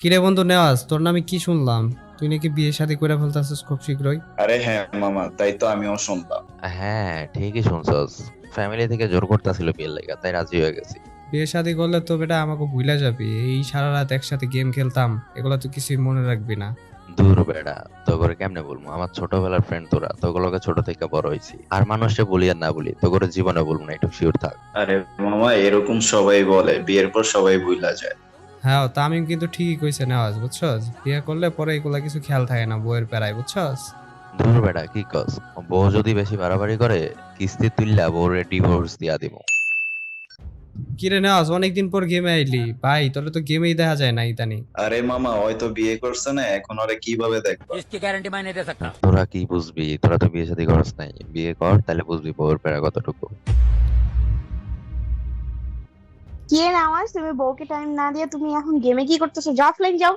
কিরে বন্ধু নেওয়াজ, তোর নামে কি শুনলাম? তুই নাকি বিয়ে শাদী করে ফেলতেছিস খুব শীঘ্রই। আরে হ্যাঁ মামা, তাই তো আমিও শুনলাম। হ্যাঁ, ঠিকই শুনছস। ফ্যামিলি থেকে জোর করতেছিল বিয়ের লাগা, তাই রাজি হয়ে গেছি। বিয়ে শাদী করলে তো বেটা আমাকে ভুলে যাবি। এই সারা রাত একসাথে গেম খেলতাম, এগুলো তুই কিছুই মনে রাখবি না। দূর বেড়া, তো করে কেমনে বলবো? আমার ছোটবেলার ফ্রেন্ড তোরা, তোগুলোকে ছোট থেকে বড় হইছি। আর মানুষকে বলি আর না বলি, তো করে জীবনে বলবো না, একটু শিওর থাক। আরে মামা, এরকম সবাই বলে, বিয়ের পর সবাই ভুলা যায়। হ্যাঁ, তামিম কিন্তু ঠিকই কইছে নেওয়াজ, বুঝছস? বিয়ে করলে পরে এগুলা কিছু খেয়াল থাকে না, বউয়ের প্যারায়, বুঝছস? দূর বেড়া, কি কস? বউ যদি বেশি বাড়াবাড়ি করে, কিস্তি তুললা বউরে ডিভোর্স দিয়া দিব। কিরে নেওয়াজ, অনেকদিন পর গেমে আইলি ভাই, তোরে তো গেমেই দেখা যায় না ইদানি। আরে মামা, হয়তো বিয়ে করছে না, এখন ওরে কিভাবে দেখবা? इसकी गारंटी मैं नहीं दे सकता। তোরা কি বুঝবি? তোরা তো বিয়ে শাদী করস নাই, বিয়ে কর তাহলে বুঝবি বউর প্যারা কতটুকু। কি রে নামাজ, তুমি বউকে টাইম না দিয়ে তুমি এখন গেমে কি করতেছো? যাও, অফলাইন যাও।